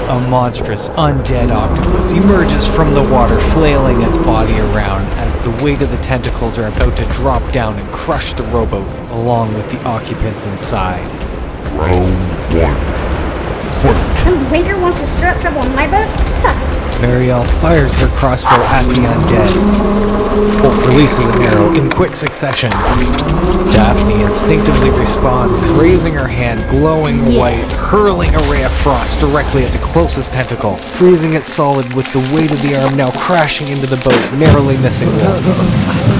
A monstrous, undead octopus emerges from the water, flailing its body around as the weight of the tentacles are about to drop down and crush the rowboat, along with the occupants inside. Round 1. Fight! Some wanker wants to stir up trouble on my boat? Huh. Marielle fires her crossbow at the undead. Wolf releases an arrow in quick succession. Daphne instinctively responds, raising her hand, glowing white, hurling a ray of frost directly at the closest tentacle, freezing it solid with the weight of the arm now crashing into the boat, narrowly missing Wolf.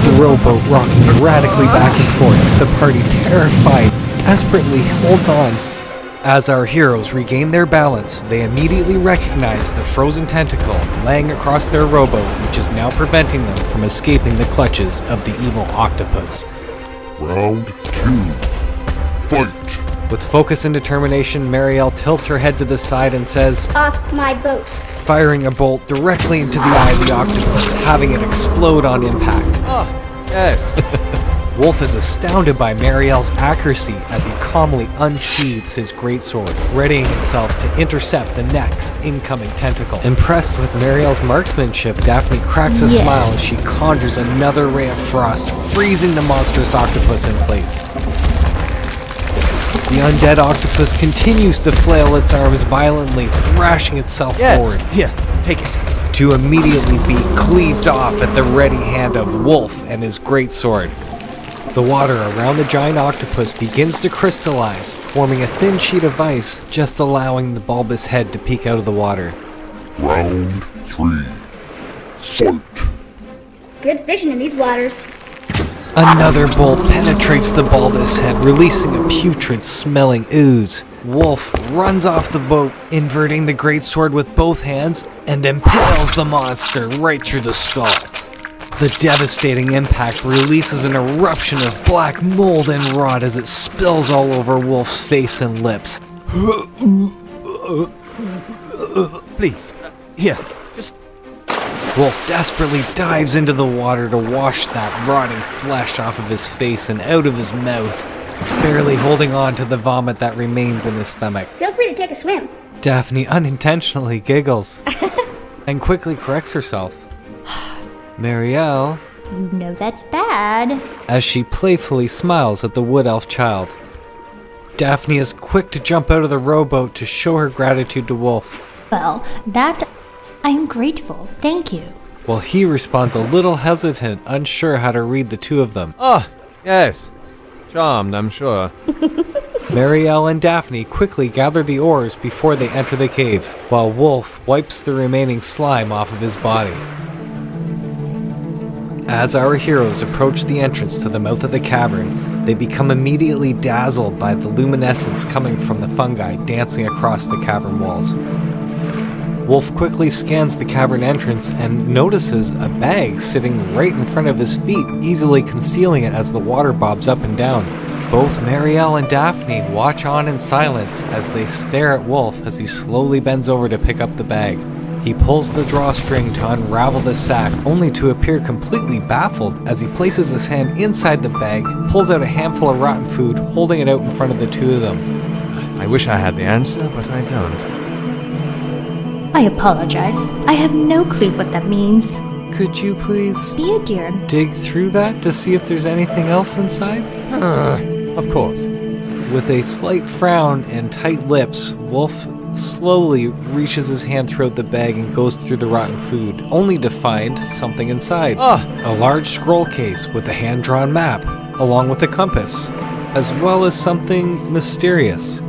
The rowboat rocking erratically back and forth, the party terrified, desperately holds on. As our heroes regain their balance, they immediately recognize the frozen tentacle laying across their rowboat, which is now preventing them from escaping the clutches of the evil octopus. Round 2. Fight! With focus and determination, Marielle tilts her head to the side and says, Off my boat. firing a bolt directly into the eye of the octopus, having it explode on impact. Oh, yes. Wolf is astounded by Marielle's accuracy as he calmly unsheathes his greatsword, readying himself to intercept the next incoming tentacle. Impressed with Marielle's marksmanship, Daphne cracks a smile as she conjures another ray of frost, freezing the monstrous octopus in place. The undead octopus continues to flail its arms violently, thrashing itself forward. Here, take it. To immediately be cleaved off at the ready hand of Wolf and his greatsword. The water around the giant octopus begins to crystallize, forming a thin sheet of ice, just allowing the bulbous head to peek out of the water. Round 3. Fight! Good fishing in these waters. Another bolt penetrates the bulbous head, releasing a putrid-smelling ooze. Wolf runs off the boat, inverting the greatsword with both hands, and impales the monster right through the skull. The devastating impact releases an eruption of black mold and rot as it spills all over Wolf's face and lips. Please, here, just... Wolf desperately dives into the water to wash that rotting flesh off of his face and out of his mouth, barely holding on to the vomit that remains in his stomach. Feel free to take a swim. Daphne unintentionally giggles and quickly corrects herself. Marielle, You know that's bad. as she playfully smiles at the wood elf child. Daphne is quick to jump out of the rowboat to show her gratitude to Wolf, Well, that... I am grateful. Thank you. while he responds a little hesitant, unsure how to read the two of them. Oh, yes. Charmed, I'm sure. Marielle and Daphne quickly gather the oars before they enter the cave, while Wolf wipes the remaining slime off of his body. As our heroes approach the entrance to the mouth of the cavern, they become immediately dazzled by the luminescence coming from the fungi dancing across the cavern walls. Wolf quickly scans the cavern entrance and notices a bag sitting right in front of his feet, easily concealing it as the water bobs up and down. Both Marielle and Daphne watch on in silence as they stare at Wolf as he slowly bends over to pick up the bag. He pulls the drawstring to unravel the sack, only to appear completely baffled as he places his hand inside the bag, pulls out a handful of rotten food, holding it out in front of the two of them. I wish I had the answer, but I don't. I apologize. I have no clue what that means. Could you please Be a dear. dig through that to see if there's anything else inside? Of course. With a slight frown and tight lips, Wolf slowly reaches his hand throughout the bag and goes through the rotten food, only to find something inside. A large scroll case with a hand-drawn map, along with a compass, as well as something mysterious.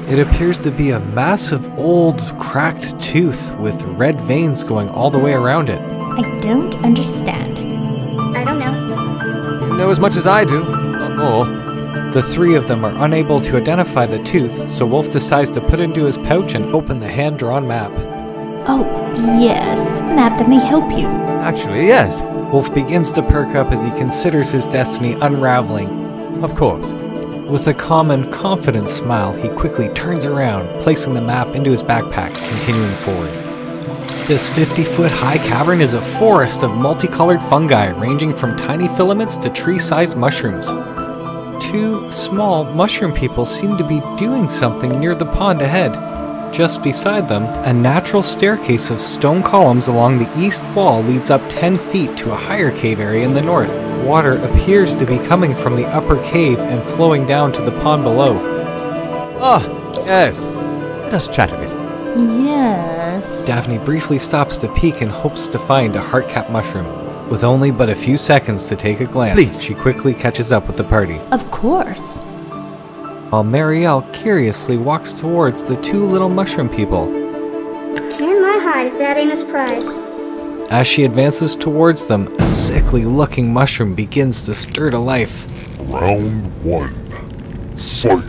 It appears to be a massive old cracked tooth with red veins going all the way around it. I don't understand. I don't know. You know as much as I do, not more. The three of them are unable to identify the tooth, so Wolf decides to put it into his pouch and open the hand-drawn map. Oh, yes. Map that may help you. Actually, yes. Wolf begins to perk up as he considers his destiny unraveling. Of course. With a calm and confident smile, he quickly turns around, placing the map into his backpack, continuing forward. This 50-foot high cavern is a forest of multicolored fungi ranging from tiny filaments to tree-sized mushrooms. Two small mushroom people seem to be doing something near the pond ahead. Just beside them, a natural staircase of stone columns along the east wall leads up 10 feet to a higher cave area in the north. Water appears to be coming from the upper cave and flowing down to the pond below. Ah, yes. Let us chat a bit. Yes. Daphne briefly stops to peek and hopes to find a heart-cap mushroom. With only but a few seconds to take a glance, Please. she quickly catches up with the party. Of course. While Marielle curiously walks towards the two little mushroom people. Tear my hide if that ain't a surprise. As she advances towards them, a sickly-looking mushroom begins to stir to life. Round 1. Fight.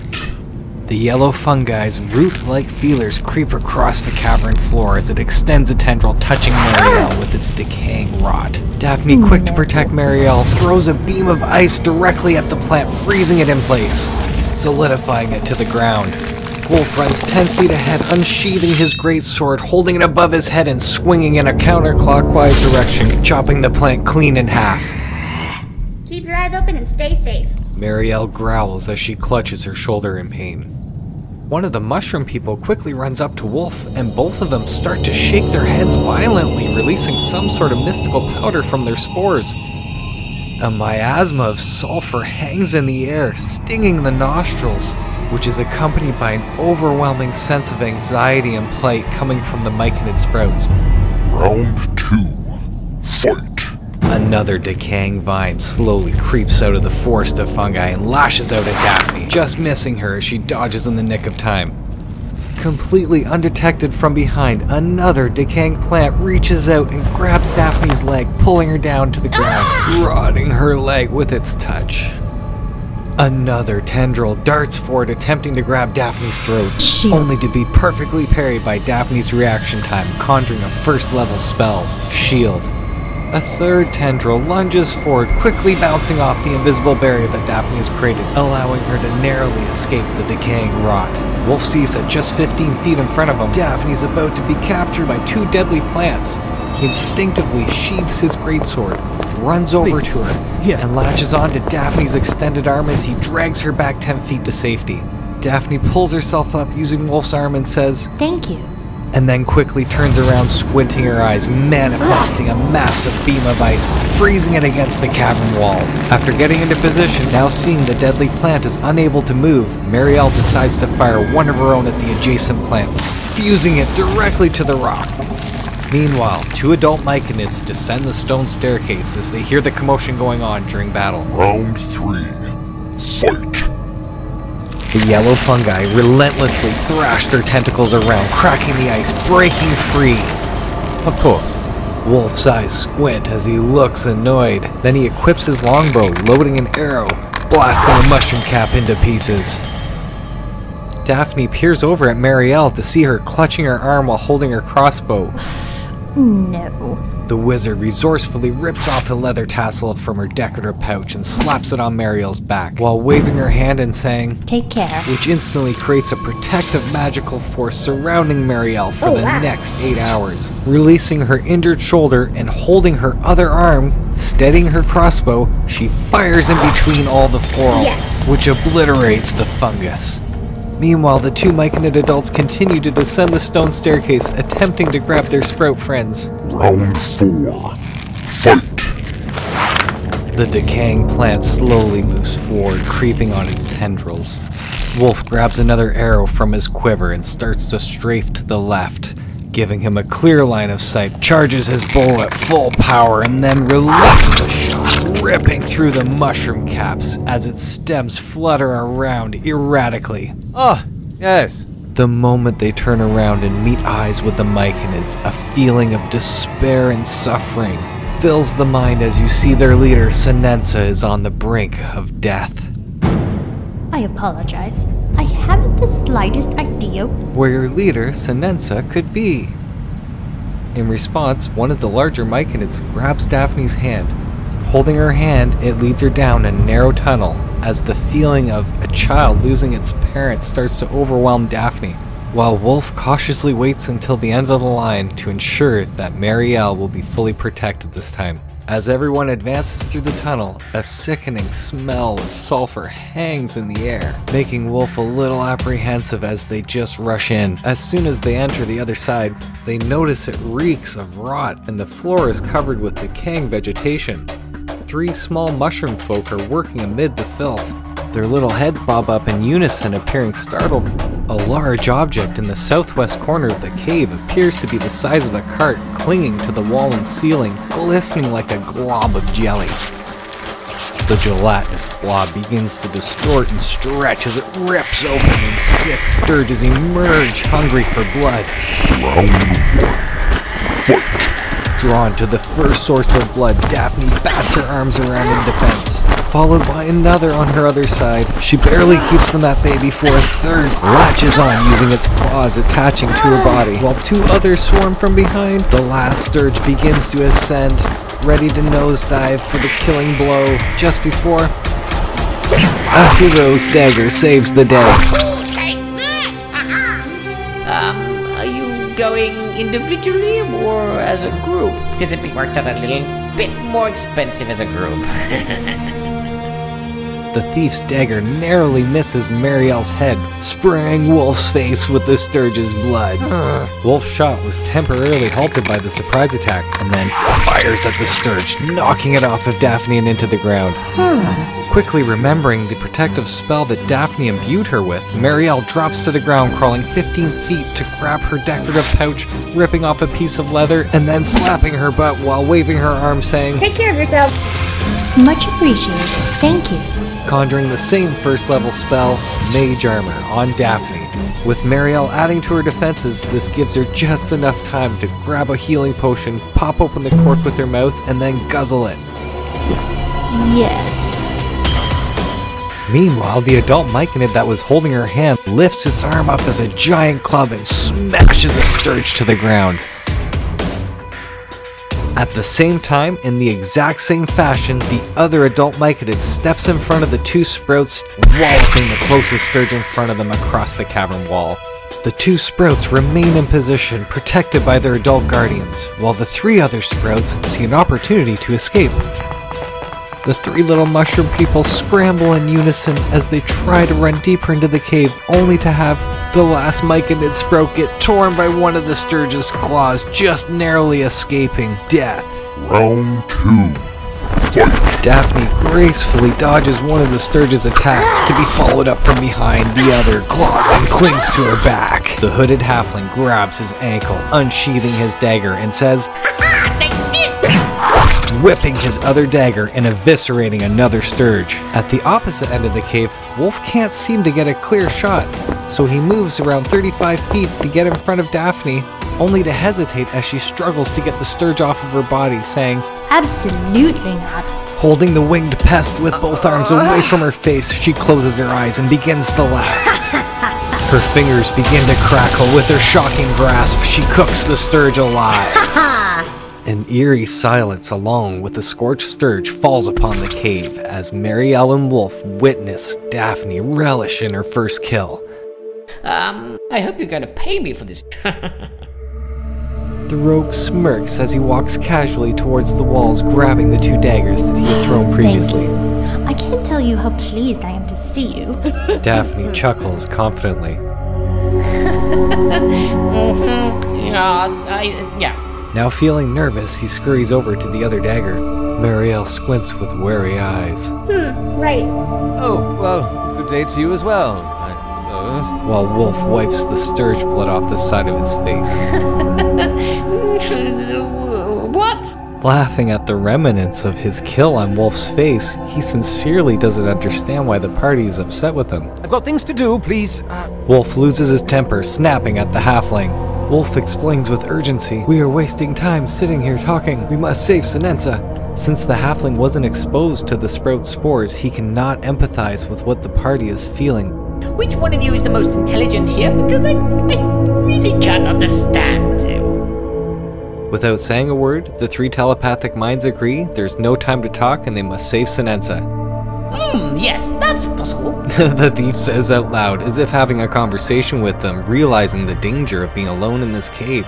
The yellow fungi's root-like feelers creep across the cavern floor as it extends a tendril, touching Marielle with its decaying rot. Daphne, quick to protect Marielle, throws a beam of ice directly at the plant, freezing it in place, solidifying it to the ground. Wolf runs 10 feet ahead, unsheathing his great sword, holding it above his head and swinging in a counterclockwise direction, chopping the plant clean in half. Keep your eyes open and stay safe. Marielle growls as she clutches her shoulder in pain. One of the mushroom people quickly runs up to Wolf, and both of them start to shake their heads violently, releasing some sort of mystical powder from their spores. A miasma of sulfur hangs in the air, stinging the nostrils, which is accompanied by an overwhelming sense of anxiety and plight coming from the myconid sprouts. Round 2. Fight. Another decaying vine slowly creeps out of the forest of fungi and lashes out at Daphne, just missing her as she dodges in the nick of time. Completely undetected from behind, another decaying plant reaches out and grabs Daphne's leg, pulling her down to the ground, rotting her leg with its touch. Another tendril darts forward, attempting to grab Daphne's throat, Shield. only to be perfectly parried by Daphne's reaction time, conjuring a first-level spell, Shield. A third tendril lunges forward, quickly bouncing off the invisible barrier that Daphne has created, allowing her to narrowly escape the decaying rot. Wolf sees that just 15 feet in front of him, Daphne's about to be captured by two deadly plants. He instinctively sheathes his greatsword, runs over to her, Here. and latches onto Daphne's extended arm as he drags her back 10 feet to safety. Daphne pulls herself up using Wolf's arm and says, Thank you. and then quickly turns around, squinting her eyes, manifesting a massive beam of ice, freezing it against the cavern wall. After getting into position, now seeing the deadly plant is unable to move, Marielle decides to fire one of her own at the adjacent plant, fusing it directly to the rock. Meanwhile, two adult myconids descend the stone staircase as they hear the commotion going on during battle. Round 3. Fight. The yellow fungi relentlessly thrash their tentacles around, cracking the ice, breaking free. Of course. Wolf's eyes squint as he looks annoyed. Then he equips his longbow, loading an arrow, blasting a mushroom cap into pieces. Daphne peers over at Marielle to see her clutching her arm while holding her crossbow. No. The wizard resourcefully rips off a leather tassel from her decorative pouch and slaps it on Marielle's back, while waving her hand and saying, Take care. which instantly creates a protective magical force surrounding Marielle for the next 8 hours. Releasing her injured shoulder and holding her other arm, steadying her crossbow, she fires in between all the floral, Yes. which obliterates the fungus. Meanwhile, the two myconid adults continue to descend the stone staircase, attempting to grab their sprout friends. Round 4. Fight. The decaying plant slowly moves forward, creeping on its tendrils. Wolf grabs another arrow from his quiver and starts to strafe to the left, giving him a clear line of sight, charges his bow at full power, and then releases a shot, ripping through the mushroom caps as its stems flutter around erratically. Ah, yes. The moment they turn around and meet eyes with the myconids, a feeling of despair and suffering fills the mind as you see their leader, Senensa, is on the brink of death. I apologize. I haven't the slightest idea. Where your leader, Senensa, could be. In response, one of the larger myconids grabs Daphne's hand. Holding her hand, it leads her down a narrow tunnel as the feeling of a child losing its parent starts to overwhelm Daphne, while Wolf cautiously waits until the end of the line to ensure that Marielle will be fully protected this time. As everyone advances through the tunnel, a sickening smell of sulfur hangs in the air, making Wolf a little apprehensive as they just rush in. As soon as they enter the other side, they notice it reeks of rot and the floor is covered with decaying vegetation. 3 small mushroom folk are working amid the filth. Their little heads bob up in unison, appearing startled. A large object in the southwest corner of the cave appears to be the size of a cart, clinging to the wall and ceiling, glistening like a glob of jelly. The gelatinous blob begins to distort and stretch as it rips open and 6 sturges emerge, hungry for blood. Round 1. Fight. Drawn to the first source of blood, Daphne bats her arms around in defense, followed by another on her other side. She barely keeps them at bay before a third latches on, using its claws attaching to her body. While 2 others swarm from behind, the last sturge begins to ascend, ready to nosedive for the killing blow, just before a hero's dagger saves the day. Take that! Are you going individually or as a group? Because it works out a little bit more expensive as a group. The thief's dagger narrowly misses Marielle's head, spraying Wolf's face with the sturge's blood. Wolf's shot was temporarily halted by the surprise attack, and then fires at the sturge, knocking it off of Daphne and into the ground. Quickly remembering the protective spell that Daphne imbued her with, Marielle drops to the ground, crawling 15 feet to grab her decorative pouch, ripping off a piece of leather, and then slapping her butt while waving her arm, saying, Take care of yourself. Much appreciated. Thank you. conjuring the same first level spell, Mage Armor, on Daphne. With Marielle adding to her defenses, this gives her just enough time to grab a healing potion, pop open the cork with her mouth, and then guzzle it. Yes. Meanwhile, the adult myconid that was holding her hand lifts its arm up as a giant club and smashes a sturge to the ground. At the same time, in the exact same fashion, the other adult myconid steps in front of the two sprouts, walloping the closest sturge in front of them across the cavern wall. The two sprouts remain in position, protected by their adult guardians, while the three other sprouts see an opportunity to escape. The three little mushroom people scramble in unison as they try to run deeper into the cave, only to have the last myconid sprout get torn by one of the sturge's claws, just narrowly escaping death. Round 2. Fight! Daphne gracefully dodges one of the sturge's attacks, to be followed up from behind. The other claws and clings to her back. The hooded halfling grabs his ankle, unsheathing his dagger, and says, Take this! whipping his other dagger and eviscerating another sturge. At the opposite end of the cave, Wolf can't seem to get a clear shot, so he moves around 35 feet to get in front of Daphne, only to hesitate as she struggles to get the sturge off of her body, saying, Absolutely not. holding the winged pest with both arms away from her face, she closes her eyes and begins to laugh. Her fingers begin to crackle with her shocking grasp. She cooks the sturge alive. An eerie silence along with the scorched sturge falls upon the cave as Marielle and Wolf witness Daphne relish in her first kill. I hope you're gonna pay me for this. The rogue smirks as he walks casually towards the walls, grabbing the two daggers that he had thrown previously. I can't tell you how pleased I am to see you. Daphne chuckles confidently. Yeah. Now feeling nervous, he scurries over to the other dagger. Marielle squints with wary eyes, Right. Oh, well, good day to you as well, I suppose. while Wolf wipes the sturge blood off the side of his face. What? Laughing at the remnants of his kill on Wolf's face, he sincerely doesn't understand why the party is upset with him. I've got things to do, please. Wolf loses his temper, snapping at the halfling. Wolf explains with urgency, "We are wasting time sitting here talking. We must save Sinenza." Since the halfling wasn't exposed to the sprout spores, he cannot empathize with what the party is feeling. Which one of you is the most intelligent here? Because I really can't understand you. Without saying a word, the three telepathic minds agree there's no time to talk and they must save Sinenza. Yes, that's possible. The thief says out loud, as if having a conversation with them, realizing the danger of being alone in this cave.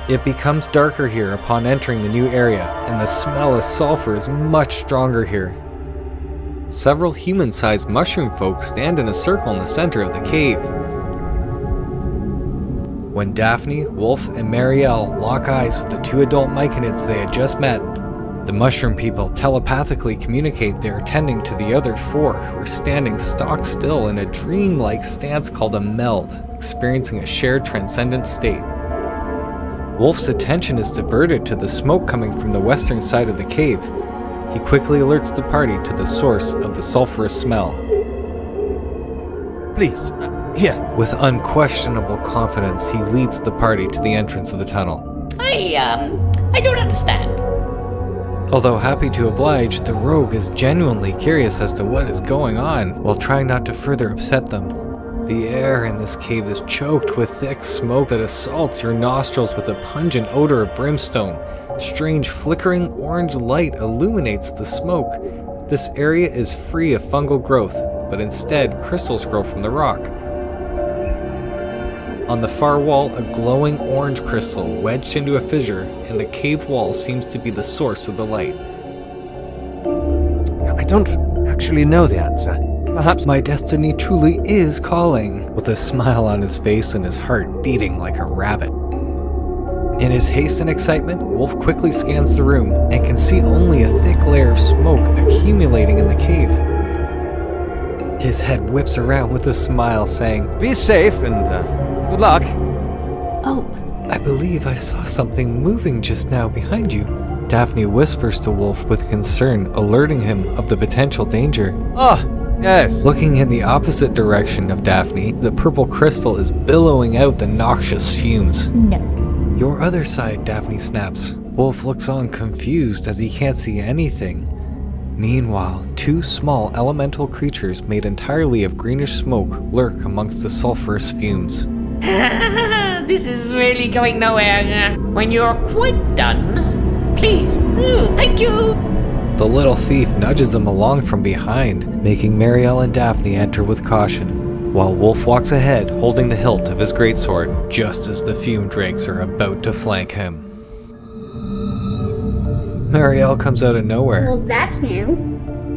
It becomes darker here upon entering the new area, and the smell of sulfur is much stronger here. Several human-sized mushroom folk stand in a circle in the center of the cave. When Daphne, Wolf, and Marielle lock eyes with the two adult myconids they had just met, the mushroom people telepathically communicate they are tending to the other four who are standing stock still in a dreamlike stance called a meld, experiencing a shared transcendent state. Wolf's attention is diverted to the smoke coming from the western side of the cave. He quickly alerts the party to the source of the sulfurous smell. Please, here. With unquestionable confidence, he leads the party to the entrance of the tunnel. I don't understand. Although happy to oblige, the rogue is genuinely curious as to what is going on, while trying not to further upset them. The air in this cave is choked with thick smoke that assaults your nostrils with a pungent odor of brimstone. Strange flickering orange light illuminates the smoke. This area is free of fungal growth, but instead crystals grow from the rock. On the far wall, a glowing orange crystal wedged into a fissure, and the cave wall seems to be the source of the light. I don't actually know the answer. Perhaps My destiny truly is calling, with a smile on his face and his heart beating like a rabbit. In his haste and excitement, Wolf quickly scans the room and can see only a thick layer of smoke accumulating in the cave. His head whips around with a smile, saying, be safe and good luck. Oh, I believe I saw something moving just now behind you. Daphne whispers to Wolf with concern, alerting him of the potential danger. Oh, yes. Looking in the opposite direction of Daphne, the purple crystal is billowing out the noxious fumes. no. Your other side, Daphne snaps. Wolf looks on confused as he can't see anything. Meanwhile, two small elemental creatures made entirely of greenish smoke lurk amongst the sulfurous fumes. This is really going nowhere. When you're quite done, please. Thank you. The little thief nudges them along from behind, making Marielle and Daphne enter with caution, while Wolf walks ahead holding the hilt of his greatsword just as the fume drakes are about to flank him. Marielle comes out of nowhere. Well, that's new.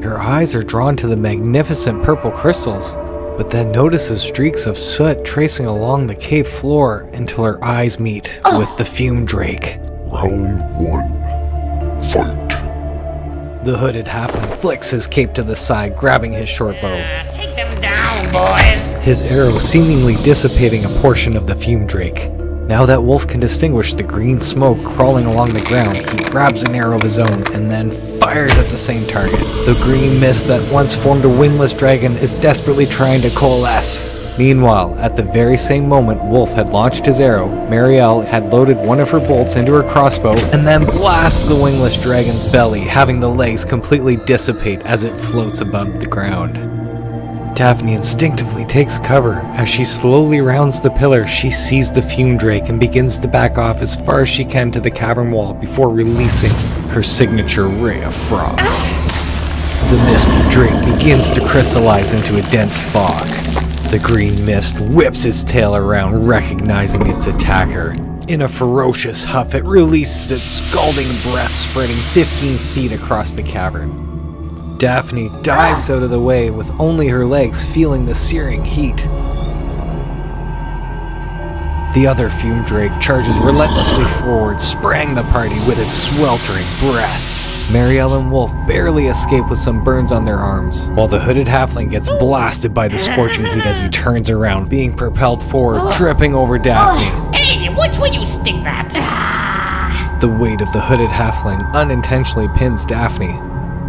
Her eyes are drawn to the magnificent purple crystals, but then notices streaks of soot tracing along the cave floor until her eyes meet with the fume drake. Round 1. Fight. The hooded halfling flicks his cape to the side, grabbing his short bow, Take them down, boys. his arrow seemingly dissipating a portion of the fume drake. Now that Wolf can distinguish the green smoke crawling along the ground, he grabs an arrow of his own and then fires at the same target. The green mist that once formed a wingless dragon is desperately trying to coalesce. Meanwhile, at the very same moment Wolf had launched his arrow, Marielle had loaded one of her bolts into her crossbow and then blasts the wingless dragon's belly, having the legs completely dissipate as it floats above the ground. Daphne instinctively takes cover. As she slowly rounds the pillar, she sees the fume drake and begins to back off as far as she can to the cavern wall before releasing her signature ray of frost. The misty drake begins to crystallize into a dense fog. The green mist whips its tail around, recognizing its attacker. In a ferocious huff, it releases its scalding breath, spreading 15 feet across the cavern. Daphne dives out of the way with only her legs feeling the searing heat. The other fume drake charges relentlessly forward, spraying the party with its sweltering breath. Marielle and Wolf barely escape with some burns on their arms, while the hooded halfling gets blasted by the scorching heat as he turns around, being propelled forward, tripping over Daphne. Hey, which way you stick that? The weight of the hooded halfling unintentionally pins Daphne.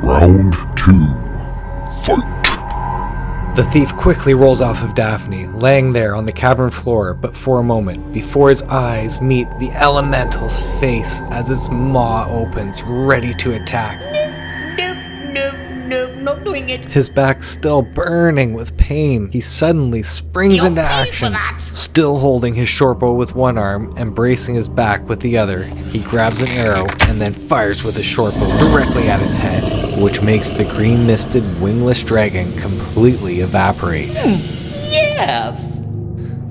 Round 2. Fight. The thief quickly rolls off of Daphne, laying there on the cavern floor, but for a moment, before his eyes meet the elemental's face as its maw opens, ready to attack. Nope, not doing it. His back still burning with pain, he suddenly springs You'll into pay for action. that. Still holding his short bow with one arm and bracing his back with the other, he grabs an arrow and then fires with his short bow directly at its head, which makes the green misted wingless dragon completely evaporate. Yes.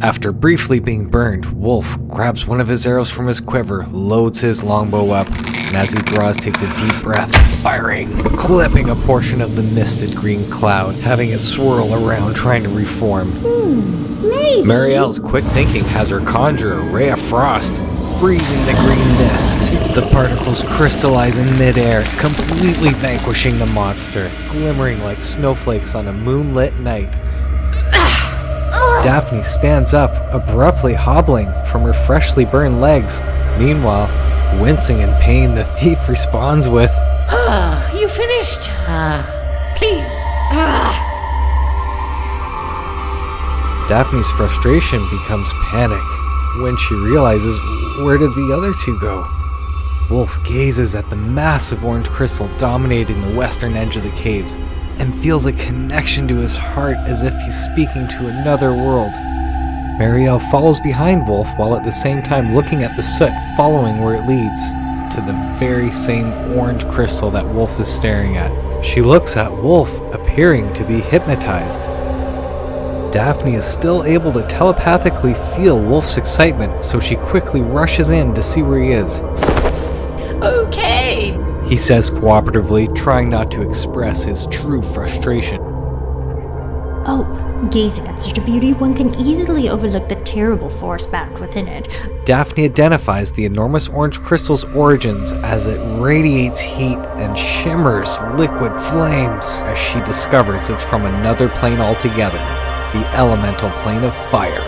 After briefly being burned, Wolf grabs one of his arrows from his quiver, loads his longbow up, and as he draws, takes a deep breath, firing, clipping a portion of the misted green cloud, having it swirl around trying to reform. Maybe. Marielle's quick thinking has her conjure a ray of frost, freezing the green mist. The particles crystallize in midair, completely vanquishing the monster, glimmering like snowflakes on a moonlit night. Daphne stands up, abruptly hobbling from her freshly burned legs. Meanwhile, wincing in pain, the thief responds with, You finished? Please. Daphne's frustration becomes panic when she realizes, where did the other two go? Wolf gazes at the massive orange crystal dominating the western edge of the cave, and feels a connection to his heart as if he's speaking to another world. Marielle follows behind Wolf while at the same time looking at the soot following where it leads to the very same orange crystal that Wolf is staring at. She looks at Wolf, appearing to be hypnotized. Daphne is still able to telepathically feel Wolf's excitement, so she quickly rushes in to see where he is. Okay. He says cooperatively, trying not to express his true frustration. Oh, gazing at such a beauty, one can easily overlook the terrible force bound within it. Daphne identifies the enormous orange crystal's origins as it radiates heat and shimmers liquid flames as she discovers it's from another plane altogether, the elemental plane of fire.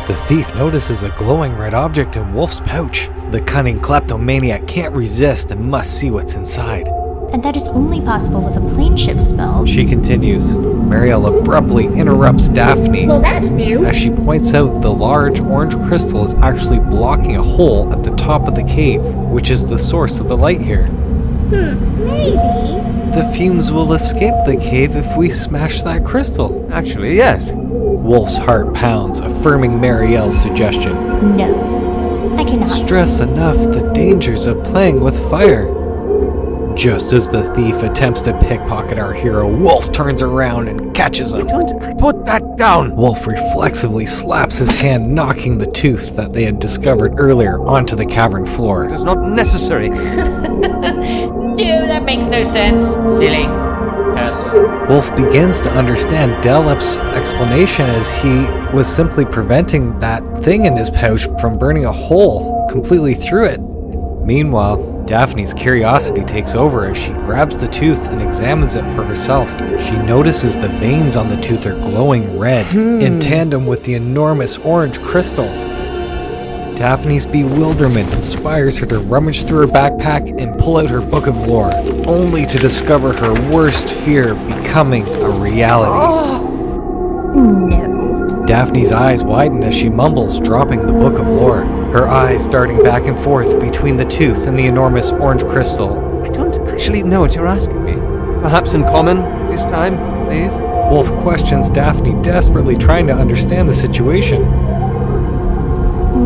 The thief notices a glowing red object in Wolf's pouch. The cunning kleptomaniac can't resist and must see what's inside. And that is only possible with a plane shift spell. She continues. Marielle abruptly interrupts Daphne Well, that's new. as she points out the large orange crystal is actually blocking a hole at the top of the cave, which is the source of the light here. Maybe. The fumes will escape the cave if we smash that crystal. Actually, yes. Wolf's heart pounds, affirming Marielle's suggestion. No, I cannot. Stress enough the dangers of playing with fire. Just as the thief attempts to pickpocket our hero, Wolf turns around and catches him. Don't put that down! Wolf reflexively slaps his hand, knocking the tooth that they had discovered earlier onto the cavern floor. It is not necessary. No, that makes no sense. Silly person. Wolf begins to understand Delep's explanation as he was simply preventing that thing in his pouch from burning a hole completely through it. Meanwhile, Daphne's curiosity takes over as she grabs the tooth and examines it for herself. She notices the veins on the tooth are glowing red, in tandem with the enormous orange crystal. Daphne's bewilderment inspires her to rummage through her backpack and pull out her book of lore, only to discover her worst fear becoming a reality. No. Daphne's eyes widen as she mumbles, dropping the book of lore, her eyes darting back and forth between the tooth and the enormous orange crystal. I don't actually know what you're asking me. Perhaps in common this time, please? Wolf questions Daphne, desperately trying to understand the situation.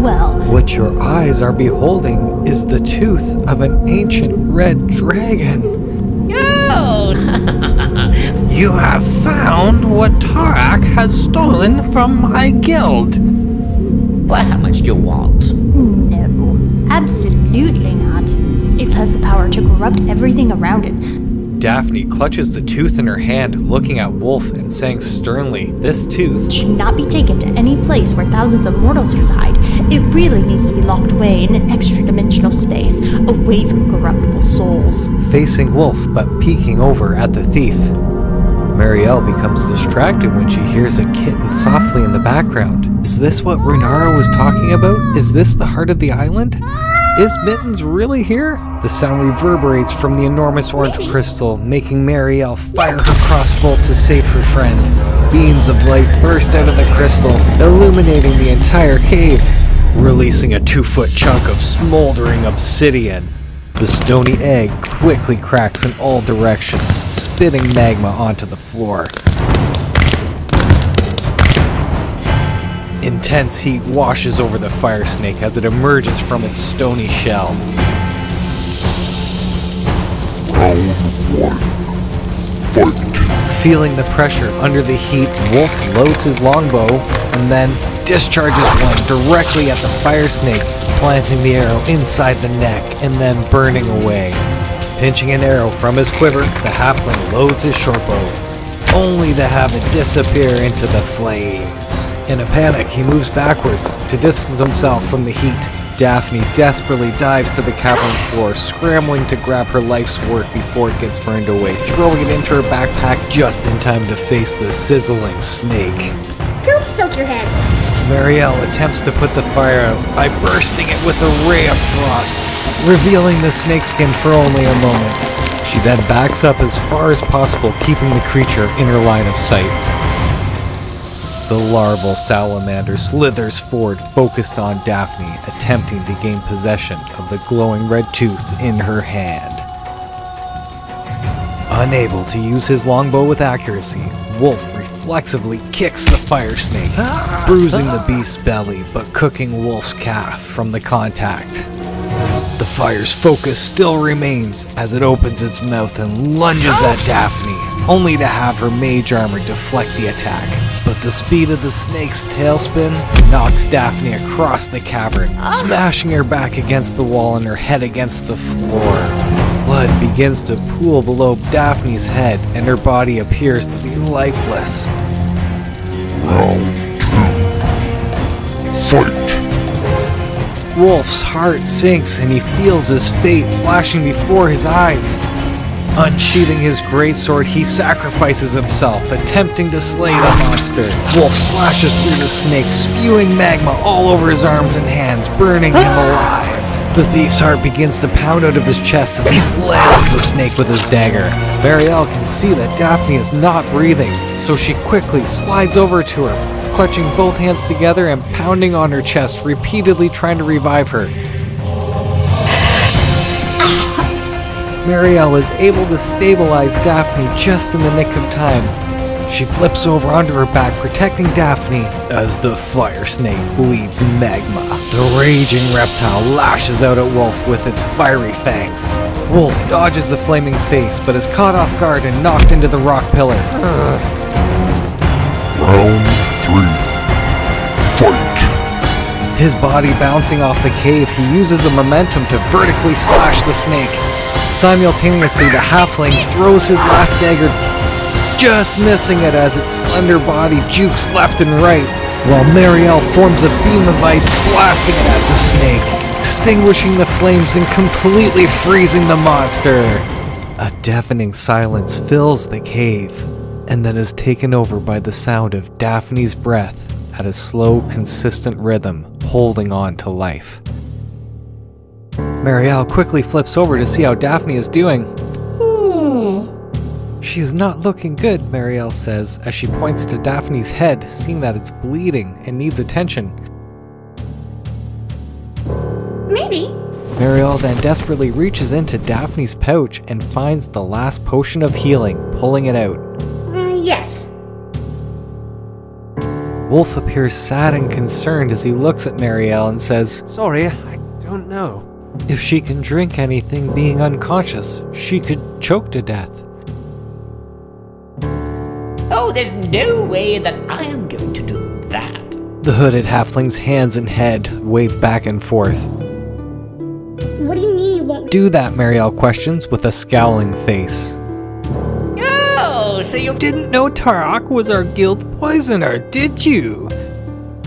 Well, What your eyes are beholding is the tooth of an ancient red dragon. Oh! You have found what Tarak has stolen from my guild. Well, how much do you want? no. Absolutely not. It has the power to corrupt everything around it. Daphne clutches the tooth in her hand, looking at Wolf and saying sternly, this tooth Should not be taken to any place where thousands of mortals reside. It really needs to be locked away in an extra-dimensional space, away from corruptible souls. facing Wolf but peeking over at the thief. Marielle becomes distracted when she hears a kitten softly in the background. Is this what Renara was talking about? Is this the heart of the island? Is Mittens really here? The sound reverberates from the enormous orange crystal, making Marielle fire her crossbow to save her friend. Beams of light burst out of the crystal, illuminating the entire cave, releasing a 2-foot chunk of smoldering obsidian. The stony egg quickly cracks in all directions, spitting magma onto the floor. Intense heat washes over the fire snake as it emerges from its stony shell. Round 1. Fight. Feeling the pressure under the heat, Wolf loads his longbow and then discharges one directly at the fire snake, planting the arrow inside the neck and then burning away. Pinching an arrow from his quiver, the halfling loads his shortbow, only to have it disappear into the flames. In a panic, he moves backwards to distance himself from the heat. Daphne desperately dives to the cavern floor, scrambling to grab her life's work before it gets burned away, throwing it into her backpack just in time to face the sizzling snake. Go soak your head. Marielle attempts to put the fire out by bursting it with a ray of frost, revealing the snakeskin for only a moment. She then backs up as far as possible, keeping the creature in her line of sight. The larval salamander slithers forward, focused on Daphne, attempting to gain possession of the glowing red tooth in her hand. Unable to use his longbow with accuracy, Wolf reflexively kicks the fire snake, bruising the beast's belly but cooking Wolf's calf from the contact. The fire's focus still remains as it opens its mouth and lunges at Daphne, only to have her mage armor deflect the attack. But the speed of the snake's tailspin knocks Daphne across the cavern, smashing her back against the wall and her head against the floor. Blood begins to pool below Daphne's head, and her body appears to be lifeless. Round 2. Fight! Wolf's heart sinks and he feels his fate flashing before his eyes. Unsheathing his greatsword, he sacrifices himself, attempting to slay the monster. Wolf slashes through the snake, spewing magma all over his arms and hands, burning him alive. The thief's heart begins to pound out of his chest as he flails the snake with his dagger. Marielle can see that Daphne is not breathing, so she quickly slides over to her, clutching both hands together and pounding on her chest, repeatedly trying to revive her. Marielle is able to stabilize Daphne just in the nick of time. She flips over onto her back, protecting Daphne as the fire snake bleeds magma. The raging reptile lashes out at Wolf with its fiery fangs. Wolf dodges the flaming face, but is caught off guard and knocked into the rock pillar. Round 3. Fight! His body bouncing off the cave, he uses the momentum to vertically slash the snake. Simultaneously, the halfling throws his last dagger, just missing it as its slender body jukes left and right, while Marielle forms a beam of ice, blasting it at the snake, extinguishing the flames and completely freezing the monster. A deafening silence fills the cave, and then is taken over by the sound of Daphne's breath at a slow, consistent rhythm, holding on to life. Marielle quickly flips over to see how Daphne is doing. She is not looking good, Marielle says, as she points to Daphne's head, seeing that it's bleeding and needs attention. Maybe. Marielle then desperately reaches into Daphne's pouch and finds the last potion of healing, pulling it out. Yes. Wolf appears sad and concerned as he looks at Marielle and says, Sorry, I don't know. if she can drink anything being unconscious, she could choke to death. Oh, there's no way that I am going to do that. The hooded halfling's hands and head wave back and forth. What do you mean you won't? Do that, Marielle questions with a scowling face. Oh, so you Didn't know Tarok was our guild poisoner, did you?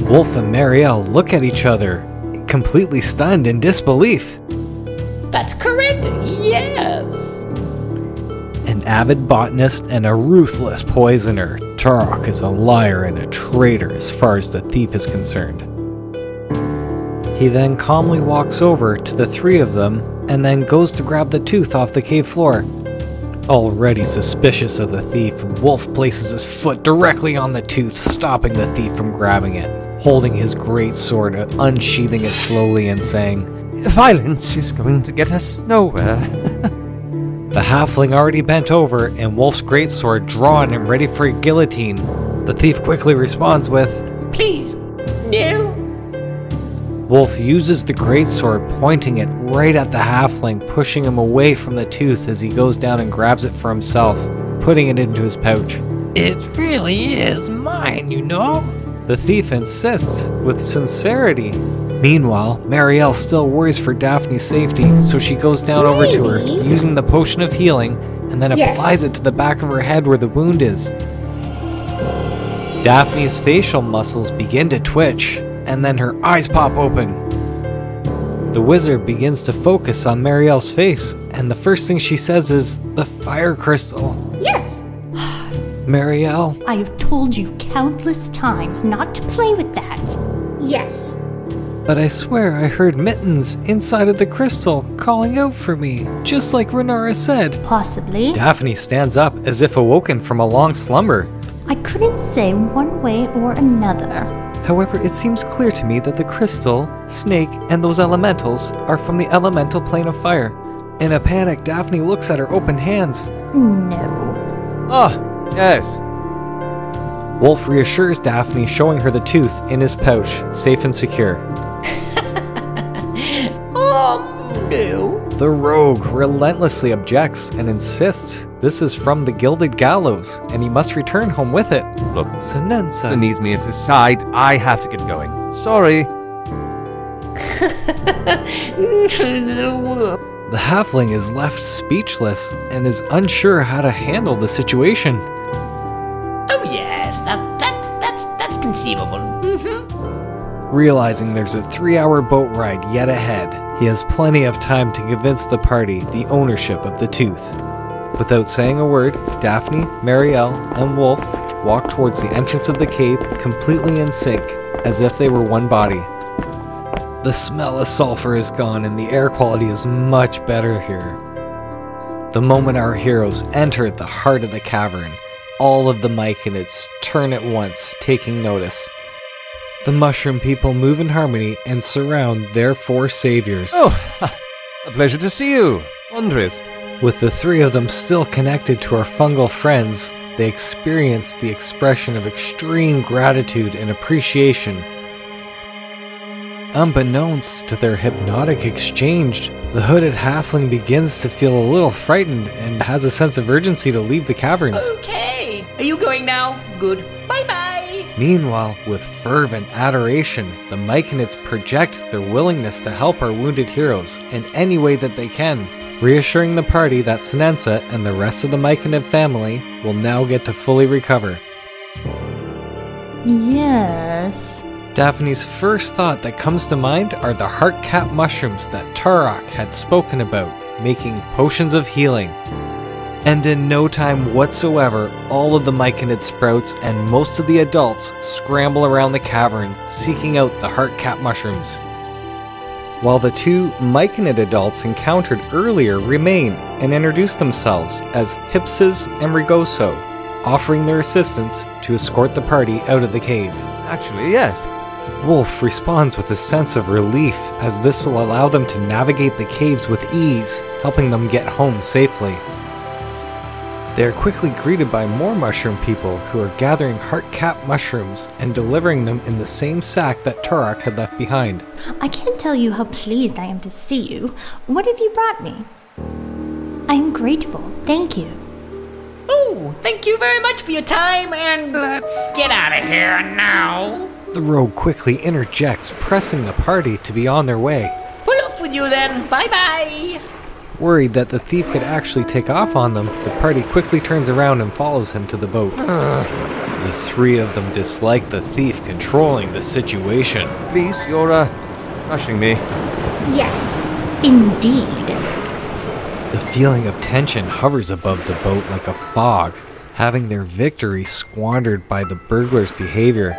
Wolf and Marielle look at each other, completely stunned in disbelief. That's correct, yes. An avid botanist and a ruthless poisoner, Tarok is a liar and a traitor as far as the thief is concerned. He then calmly walks over to the three of them and then goes to grab the tooth off the cave floor. Already suspicious of the thief, Wolf places his foot directly on the tooth, stopping the thief from grabbing it, holding his great sword, unsheathing it slowly and saying, Violence is going to get us nowhere. The halfling already bent over and Wolf's greatsword drawn and ready for a guillotine. The thief quickly responds with, Please, no. Wolf uses the greatsword, pointing it right at the halfling, pushing him away from the tooth as he goes down and grabs it for himself, putting it into his pouch. It really is mine, you know? The thief insists with sincerity. Meanwhile, Marielle still worries for Daphne's safety, so she goes down over to her, using the potion of healing, and then applies it to the back of her head where the wound is. Daphne's facial muscles begin to twitch, and then her eyes pop open. The wizard begins to focus on Marielle's face, and the first thing she says is, "The fire crystal." Yes. Marielle, I have told you countless times not to play with that. Yes. but I swear I heard Mittens inside of the crystal calling out for me, just like Renara said. Possibly. Daphne stands up as if awoken from a long slumber. I couldn't say one way or another. However, it seems clear to me that the crystal, snake, and those elementals are from the elemental plane of fire. In a panic, Daphne looks at her open hands. No. Ah, yes. Wolf reassures Daphne, showing her the tooth in his pouch, safe and secure. No. The rogue relentlessly objects and insists this is from the Gilded Gallows, and he must return home with it. Look, Sinensa. Sister needs me at his side. I have to get going. Sorry. The halfling is left speechless and is unsure how to handle the situation. Oh yes, that's conceivable. Realizing there's a 3-hour boat ride yet ahead, he has plenty of time to convince the party the ownership of the tooth. Without saying a word, Daphne, Marielle, and Wolf walk towards the entrance of the cave completely in sync, as if they were one body. The smell of sulfur is gone and the air quality is much better here. The moment our heroes enter the heart of the cavern, all of the myconids turn at once, taking notice. The mushroom people move in harmony and surround their 4 saviors. Oh, a pleasure to see you, Andres. With the 3 of them still connected to our fungal friends, they experience the expression of extreme gratitude and appreciation. Unbeknownst to their hypnotic exchange, the hooded halfling begins to feel a little frightened and has a sense of urgency to leave the caverns. Okay. Are you going now? Good. Bye-bye. Meanwhile, with fervent adoration, the myconids project their willingness to help our wounded heroes in any way that they can, reassuring the party that Sinensa and the rest of the myconid family will now get to fully recover. Yes. Daphne's first thought that comes to mind are the heart-cap mushrooms that Turok had spoken about, making potions of healing. And in no time whatsoever, all of the myconid sprouts and most of the adults scramble around the cavern, seeking out the heart-cap mushrooms. While the 2 myconid adults encountered earlier remain and introduce themselves as Hypsis and Rigoso, offering their assistance to escort the party out of the cave. Actually, yes. Wolf responds with a sense of relief, as this will allow them to navigate the caves with ease, helping them get home safely. They are quickly greeted by more mushroom people who are gathering heart-cap mushrooms and delivering them in the same sack that Turok had left behind. I can't tell you how pleased I am to see you. What have you brought me? I am grateful. Thank you. Oh, thank you very much for your time, and let's get out of here now. The rogue quickly interjects, pressing the party to be on their way. Pull off with you then. Bye-bye. Worried that the thief could actually take off on them, the party quickly turns around and follows him to the boat. The 3 of them dislike the thief controlling the situation. Please, you're, rushing me. Yes. Indeed. The feeling of tension hovers above the boat like a fog, having their victory squandered by the burglars' behavior.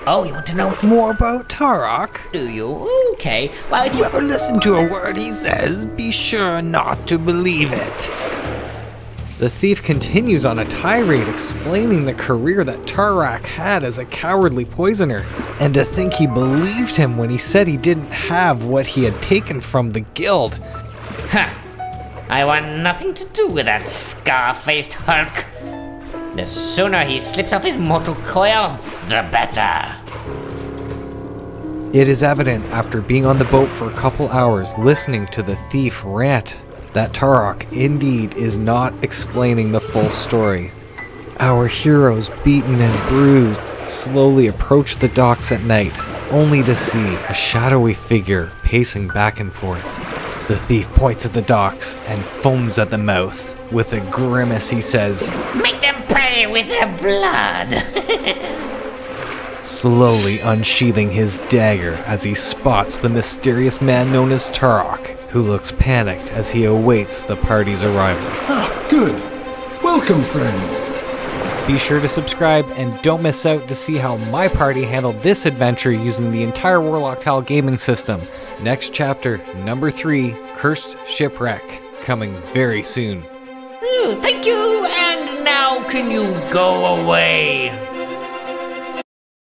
Oh, you want to know More about Turok? do you? Okay. Well, if you Whoever listens to a word he says, be sure not to believe it. The thief continues on a tirade explaining the career that Turok had as a cowardly poisoner, and to think he believed him when he said he didn't have what he had taken from the guild. Ha! I want nothing to do with that scar-faced Hulk. The sooner he slips off his mortal coil, the better. It is evident after being on the boat for a couple hours listening to the thief rant that Turok indeed is not explaining the full story. Our heroes, beaten and bruised, slowly approach the docks at night, only to see a shadowy figure pacing back and forth. The thief points at the docks and foams at the mouth. With a grimace, he says, Make them pay with their blood! slowly unsheathing his dagger as he spots the mysterious man known as Turok, who looks panicked as he awaits the party's arrival. Ah, good. Welcome, friends. Be sure to subscribe and don't miss out to see how my party handled this adventure using the entire Warlock Tile gaming system. Next chapter, number 3, Cursed Shipwreck, coming very soon. Thank you, and now can you go away?